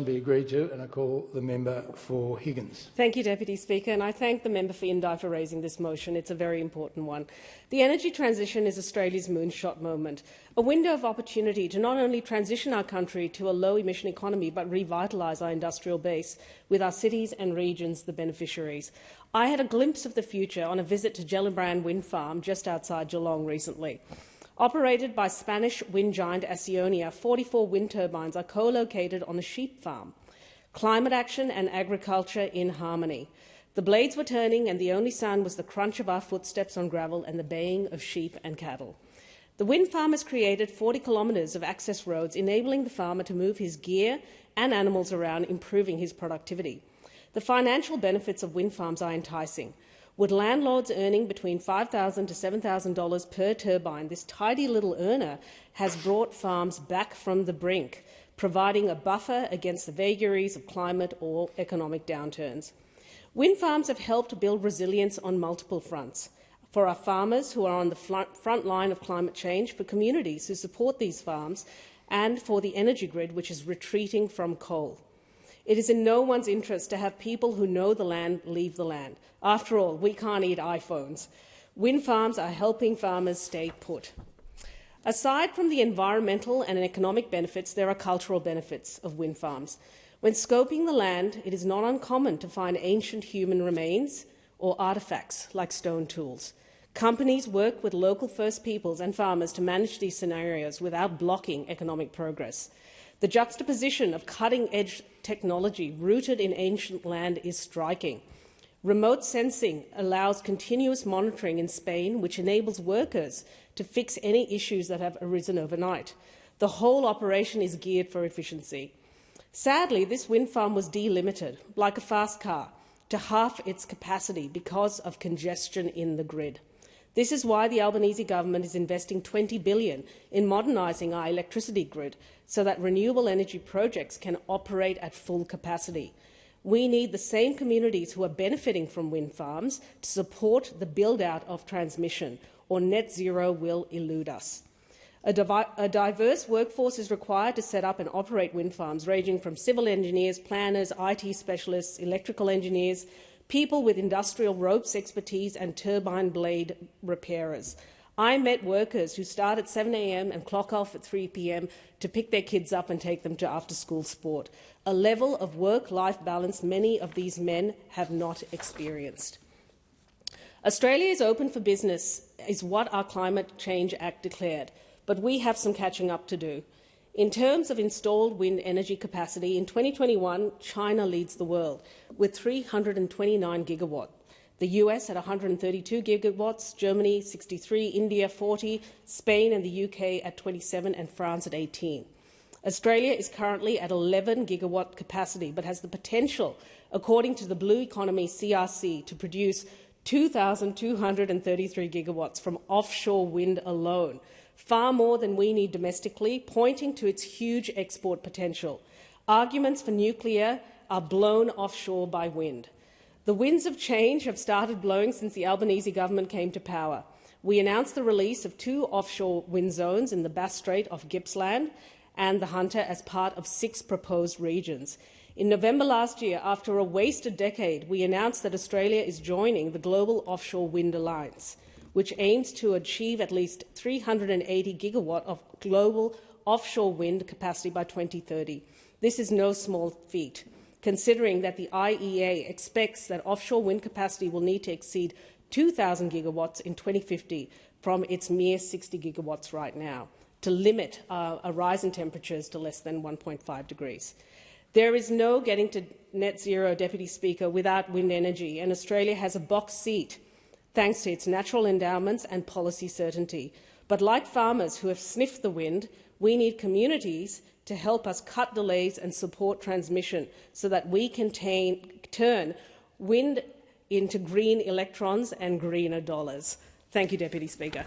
be agreed to, and I call the member for Higgins. Thank you, Deputy Speaker, and I thank the member for Indi for raising this motion. It's a very important one. The energy transition is Australia's moonshot moment, a window of opportunity to not only transition our country to a low-emission economy but revitalise our industrial base, with our cities and regions the beneficiaries. I had a glimpse of the future on a visit to Gellibrand Wind Farm just outside Geelong recently. Operated by Spanish wind giant Acciona, 44 wind turbines are co-located on a sheep farm. Climate action and agriculture in harmony. The blades were turning and the only sound was the crunch of our footsteps on gravel and the baying of sheep and cattle. The wind farm has created 40 kilometres of access roads, enabling the farmer to move his gear and animals around, improving his productivity. The financial benefits of wind farms are enticing. With landlords earning between $5,000 to $7,000 per turbine, this tidy little earner has brought farms back from the brink, providing a buffer against the vagaries of climate or economic downturns. Wind farms have helped build resilience on multiple fronts. For our farmers who are on the front line of climate change, for communities who support these farms, and for the energy grid, which is retreating from coal. It is in no one's interest to have people who know the land leave the land. After all, we can't eat iPhones. Wind farms are helping farmers stay put. Aside from the environmental and economic benefits, there are cultural benefits of wind farms. When scoping the land, it is not uncommon to find ancient human remains or artefacts like stone tools. Companies work with local First Peoples and farmers to manage these scenarios without blocking economic progress. The juxtaposition of cutting-edge technology rooted in ancient land is striking. Remote sensing allows continuous monitoring in Spain, which enables workers to fix any issues that have arisen overnight. The whole operation is geared for efficiency. Sadly, this wind farm was delimited, like a fast car, to half its capacity because of congestion in the grid. This is why the Albanese government is investing $20 billion in modernising our electricity grid so that renewable energy projects can operate at full capacity. We need the same communities who are benefiting from wind farms to support the build-out of transmission, or net zero will elude us. A diverse workforce is required to set up and operate wind farms, ranging from civil engineers, planners, IT specialists, electrical engineers, people with industrial ropes expertise and turbine blade repairers. I met workers who start at 7 a.m. and clock off at 3 p.m. to pick their kids up and take them to after-school sport, a level of work-life balance many of these men have not experienced. Australia is open for business, is what our Climate Change Act declared, but we have some catching up to do. In terms of installed wind energy capacity, in 2021, China leads the world with 329 gigawatts. The US at 132 gigawatts, Germany 63, India 40, Spain and the UK at 27 and France at 18. Australia is currently at 11 gigawatt capacity but has the potential, according to the Blue Economy CRC, to produce 2,233 gigawatts from offshore wind alone, far more than we need domestically, pointing to its huge export potential. Arguments for nuclear are blown offshore by wind. The winds of change have started blowing since the Albanese government came to power. We announced the release of 2 offshore wind zones in the Bass Strait of Gippsland and the Hunter as part of 6 proposed regions. In November last year, after a wasted decade, we announced that Australia is joining the Global Offshore Wind Alliance, which aims to achieve at least 380 gigawatt of global offshore wind capacity by 2030. This is no small feat, considering that the IEA expects that offshore wind capacity will need to exceed 2,000 gigawatts in 2050 from its mere 60 gigawatts right now, to limit a rise in temperatures to less than 1.5 degrees. There is no getting to net zero, Deputy Speaker, without wind energy, and Australia has a box seat thanks to its natural endowments and policy certainty. But like farmers who have sniffed the wind, we need communities to help us cut delays and support transmission so that we can turn wind into green electrons and greener dollars. Thank you, Deputy Speaker.